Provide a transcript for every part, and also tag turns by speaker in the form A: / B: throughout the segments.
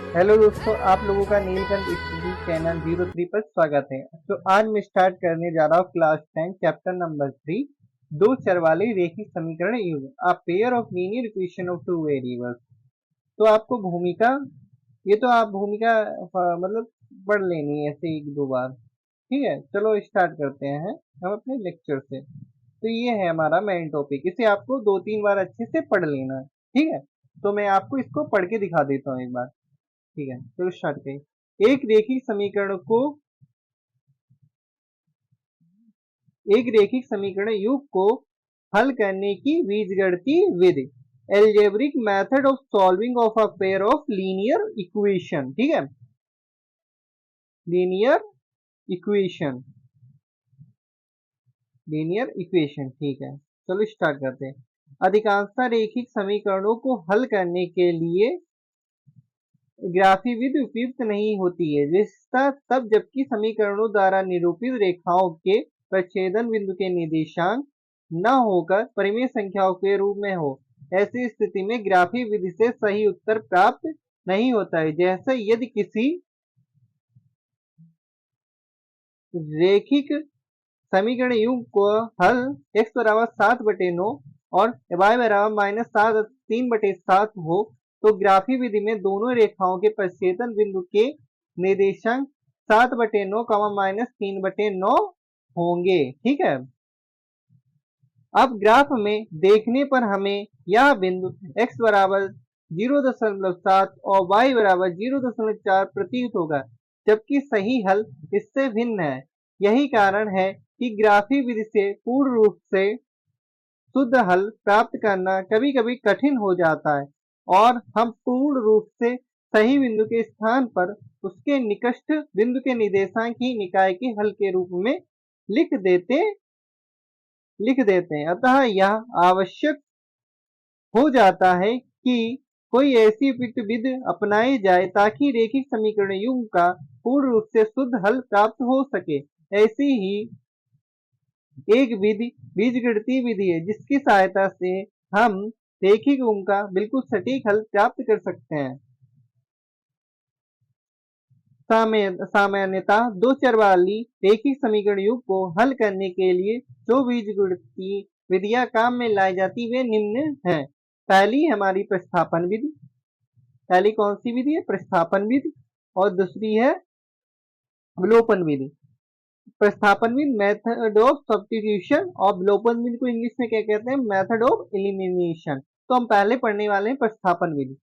A: Hello दोस्तों, आप लोगों का नीलकंठ स्टडी चैनल 03 पर स्वागत है। तो आज मैं स्टार्ट करने जा रहा हूँ क्लास 10 चैप्टर नंबर 3, दो चर वाले रैखिक समीकरण युग्म, अ pair of linear equation of two variables. तो आपको भूमिका, ये तो आप भूमिका मतलब पढ़ लेनी है ऐसे एक दो बार। ठीक है, चलो स्टार्ट करते हैं हम अपने लेक्चर से। तो ये है हमारा मेन टॉपिक, इसे आपको दो तीन बार अच्छे से पढ़ लेना है। ठीक है, तो मैं आपको इसको पढ़ के दिखा देता हूँ एक बार। ठीक है, तो स्टार्ट करें। एक रैखिक समीकरण युग को हल करने की बीजगणितीय विधि, algebraic method of solving of a pair of linear equation. ठीक है, लीनियर इक्वेशन, लीनियर इक्वेशन। ठीक है, चलो स्टार्ट करते हैं। अधिकांशतः रैखिक समीकरणों को हल करने के लिए ग्राफी विधि उपयुक्त नहीं होती है, विशेषतः तब जबकि समीकरणों द्वारा निरूपित रेखाओं के प्रच्छेदन बिंदु के निर्देशांक न होकर परिमेय संख्याओं के रूप में हो। ऐसी स्थिति में ग्राफी विधि से सही उत्तर प्राप्त नहीं होता है। जैसे यदि किसी रैखिक समीकरण युग्म को हल x बराबर 7/9 और y बराबर -3/7 हो, तो ग्राफी विधि में दोनों रेखाओं के प्रच्छेदन बिंदु के निर्देशांक 7/9 -3/9 होंगे। ठीक है, अब ग्राफ में देखने पर हमें यह बिंदु x बराबर 0.7 और y बराबर 0.4 प्रतीत होगा, जबकि सही हल इससे भिन्न है। यही कारण है कि ग्राफी विधि से पूर्ण रूप से शुद्ध हल प्राप्त करना कभी कभी कठिन हो जाता है और हम पूर्ण रूप से सही बिंदु के स्थान पर उसके निकटस्थ बिंदु के निर्देशांक ही निकाय के हल के रूप में लिख देते हैं। अतः यह आवश्यक हो जाता है कि कोई ऐसी उपयुक्त विधि अपनाई जाए ताकि रैखिक समीकरण युग्म का पूर्ण रूप से शुद्ध हल प्राप्त हो सके। ऐसी ही एक विधि बीजगणितीय विधि है जिसकी सहायता से हम रैखिक युग्म का बिल्कुल सटीक हल प्राप्त कर सकते हैं। सामान्यतः दो चर वाली रैखिक समीकरण युग्म को हल करने के लिए जो बीजगणितीय विधियां काम में लाई जाती वे निम्न हैं। पहली हमारी प्रतिस्थापन विधि। पहली कौन सी विधि है? प्रतिस्थापन विधि। और दूसरी है विलोपन विधि। प्रतिस्थापन विधि मेथड ऑफ सब्स्टिट्यूशन, और विलोपन विधि को इंग्लिश में क्या कहते हैं? Method of elimination. तो हम पहले पढ़ने वाले हैं प्रतिस्थापन विधि।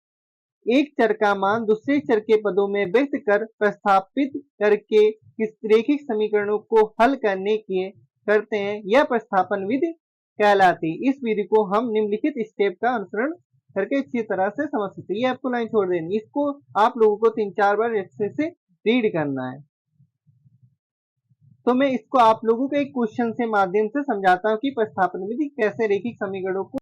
A: एक चर का मान दूसरे चर के पदों में व्यक्त कर प्रतिस्थापित करके किस रैखिक समीकरणों को हल करते हैं, यह प्रतिस्थापन विधि कहलाती है। इस विधि को हम निम्नलिखित स्टेप का अनुसरण करके अच्छी तरह से समझ सकते हैं। ये आपको लाइन छोड़ देनी, इसको आप लोगों को 3-4 बार अच्छे से रीड करना है। तो मैं इसको आप लोगों के एक क्वेश्चन से माध्यम से समझाता हूँ कि प्रतिस्थापन विधि कैसे रैखिक समीकरणों को।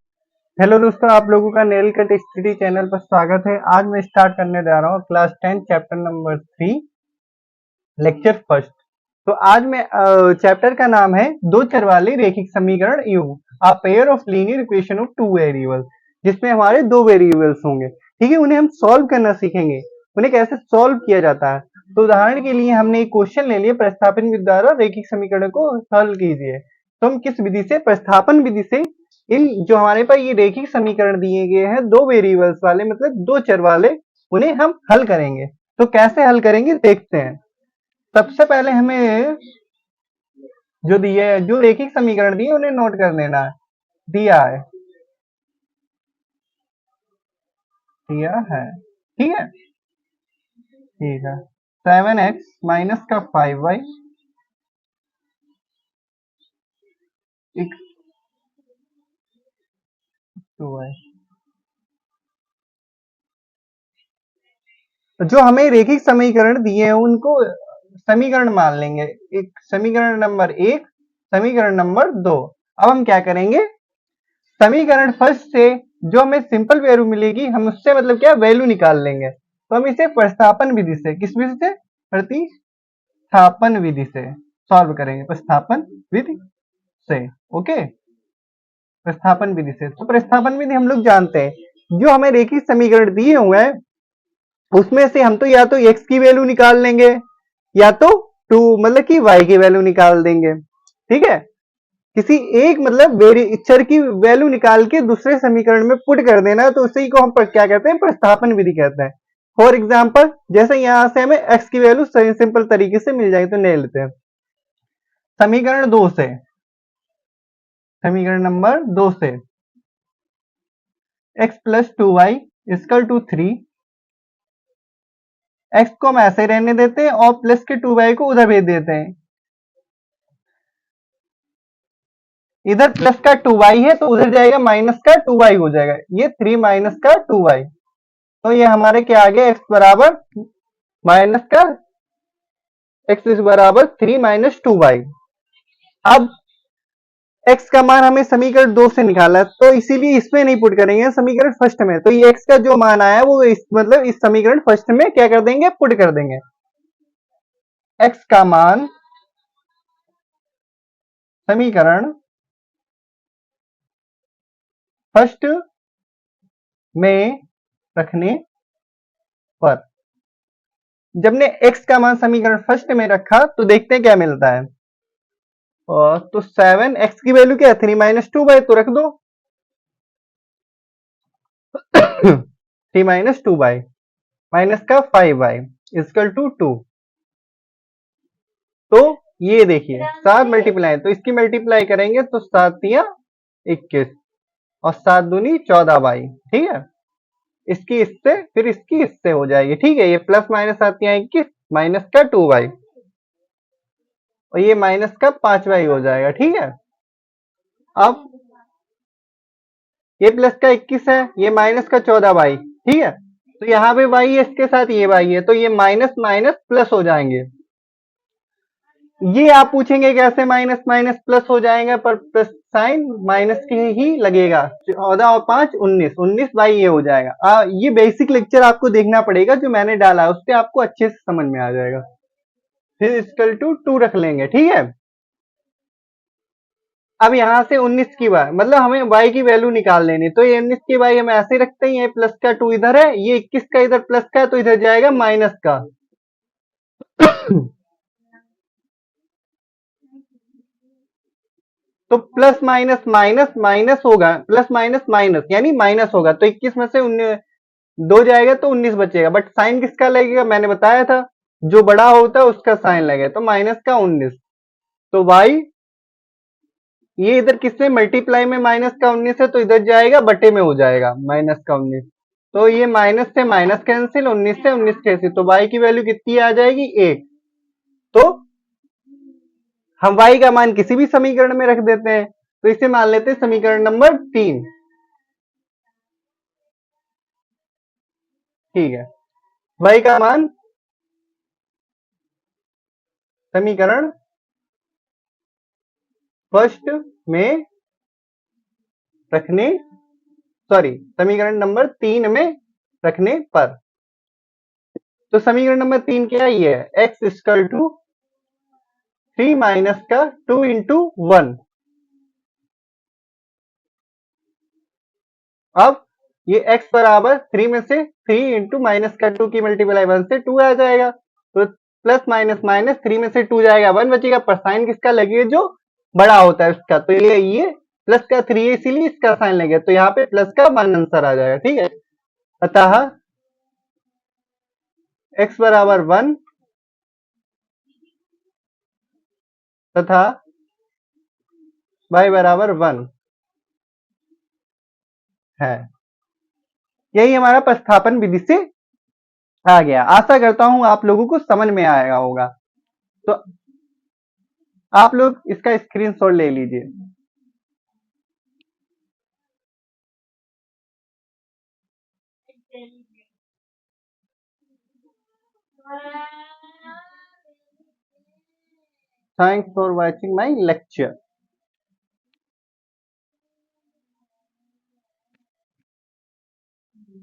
A: हेलो दोस्तों, आप लोगों का नीलकंठ स्टडी चैनल पर स्वागत है। आज मैं स्टार्ट करने जा रहा हूँ class 10 chapter number 3 lecture first. तो आज मैं चैप्टर का नाम है दो चर वाले रैखिक समीकरण युग्म, अ pair of linear equation of two variables, जिसमें हमारे दो वेरिएबल्स होंगे। ठीक है, उन्हें हम सॉल्व करना सीखेंगे, उन्हें कैसे सॉल्व किया जाता है। तो उदाहरण के लिए हमने एक क्वेश्चन ले लिया, प्रतिस्थापन विधि द्वारा रैखिक समीकरण को हल कीजिए। तो हम किस विधि से? प्रतिस्थापन विधि से इन जो हमारे पास ये रैखिक समीकरण दिए गए हैं दो वेरिएबल्स वाले, मतलब दो चर वाले, उन्हें हम हल करेंगे। तो कैसे हल करेंगे देखते हैं। सबसे पहले हमें जो रैखिक समीकरण दिए उन्हें नोट कर लेना है। दिया है, ठीक है, ठीक है। 7x माइनस का 5y x 2y। जो हमें रैखिक समीकरण दिए हैं उनको समीकरण मान लेंगे। एक समीकरण नंबर 1, समीकरण नंबर 2। अब हम क्या करेंगे? समीकरण फर्स्ट से जो हमें सिंपल वैल्यू मिलेगी हम उससे मतलब क्या वैल्यू निकाल लेंगे। तो हम इसे प्रतिस्थापन विधि से, किस विधि से? प्रतिस्थापन विधि से सॉल्व करेंगे, प्रतिस्थापन विधि से। ओके, प्रतिस्थापन विधि से। तो प्रतिस्थापन विधि हम लोग जानते हैं, जो हमें रैखिक समीकरण दिए हुए हैं उसमें से हम तो या तो x की वैल्यू निकाल लेंगे या तो 2 मतलब कि y की वैल्यू निकाल देंगे। ठीक है, किसी एक मतलब चर की वैल्यू निकाल के दूसरे समीकरण में पुट कर देना, तो उसी को हम क्या कहते हैं, प्रतिस्थापन विधि कहते हैं। फॉर एग्जाम्पल जैसे यहां से हमें x की वैल्यू सिंपल तरीके से मिल जाएगी, तो ले लेते हैं समीकरण 2 से, समीकरण नंबर 2 से x plus 2y equal to 3, x को हम ऐसे रहने देते हैं और प्लस के 2y को उधर भेज देते हैं। इधर प्लस का 2y है तो उधर जाएगा माइनस का 2y हो जाएगा, ये 3 माइनस का 2y, तो ये हमारे क्या आ गया, x बराबर माइनस का x इज बराबर 3 माइनस 2y। अब x का मान हमें समीकरण 2 से निकाला है, तो इसीलिए इसमें नहीं पुट करेंगे, समीकरण फर्स्ट में। तो ये x का जो मान आया वो मतलब इस समीकरण फर्स्ट में क्या कर देंगे, पुट कर देंगे। x का मान समीकरण फर्स्ट में रखने पर, जब ने x का मान समीकरण फर्स्ट में रखा तो देखते हैं क्या मिलता है। और तो 7, x की वैल्यू क्या है 3 माइनस 2y, तो रख दो 3 माइनस 2y माइनस का 5y इक्वल टू 2। तो ये देखिए 7 मल्टीप्लाई, तो इसकी मल्टीप्लाई करेंगे तो 7 तिया 21 और 7 दूनी 14y। ठीक है, इसकी इससे फिर इसकी इससे हो जाएगी। ठीक है, ये प्लस माइनस आती है 21 माइनस का 2y और ये माइनस का 5y हो जाएगा। ठीक है, अब ये प्लस का 21 है, ये माइनस का 14y। ठीक है, तो यहाँ पे y है, इसके साथ ये y है, तो ये माइनस माइनस प्लस हो जाएंगे। ये आप पूछेंगे कैसे माइनस माइनस प्लस हो जाएगा, पर प्लस साइन माइनस के ही लगेगा। 14 और 5 19, 19 बाई ये हो जाएगा। ये बेसिक लेक्चर आपको देखना पड़ेगा जो मैंने डाला है, उससे आपको अच्छे से समझ में आ जाएगा। फिर इक्वल टू 2 रख लेंगे। ठीक है, अब यहां से 19 की बार मतलब हमें y की वैल्यू निकाल लेनी, तो ये 19 की y हम ऐसे रखते हैं, ये प्लस का 2 इधर है, ये 21 का इधर प्लस का है, तो इधर जाएगा माइनस का। तो प्लस माइनस माइनस माइनस होगा, प्लस माइनस माइनस यानी माइनस होगा, तो 21 में से 2 जाएगा तो 19 बचेगा, बट साइन किसका लगेगा, मैंने बताया था जो बड़ा होता है उसका साइन लगेगा, तो माइनस का 19। तो y ये इधर किससे मल्टीप्लाई में माइनस का 19 है, तो इधर जाएगा बटे में हो जाएगा माइनस का 19, तो ये माइनस से माइनस कैंसिल, 19 से 19 कैंसिल, तो y की वैल्यू कितनी आ जाएगी 1। तो हम y का मान किसी भी समीकरण में रख देते हैं, तो इसे मान लेते हैं समीकरण नंबर 3। ठीक है, y का मान समीकरण फर्स्ट में रखने, समीकरण नंबर 3 में रखने पर, तो समीकरण नंबर 3 क्या है, ये है x इक्वल टू 3 माइनस का 2 इंटू 1। अब ये x बराबर 3 में से 3 इंटू माइनस का 2 की मल्टीप्लाई 1 से 2 आ जाएगा, तो प्लस माइनस माइनस 3 में से 2 जाएगा 1 बचेगा, पर साइन किसका लगेगा जो बड़ा होता है उसका, तो ये प्लस का 3 है इसीलिए इसका साइन लगेगा, तो यहाँ पे प्लस का 1 आंसर आ जाएगा। ठीक है, अतः x बराबर 1 तथा y बराबर 1 है। यही हमारा प्रतिस्थापन विधि से आ गया। आशा करता हूं आप लोगों को समझ में आएगा होगा, तो आप लोग इसका स्क्रीनशॉट ले लीजिए। Thanks for watching my lecture.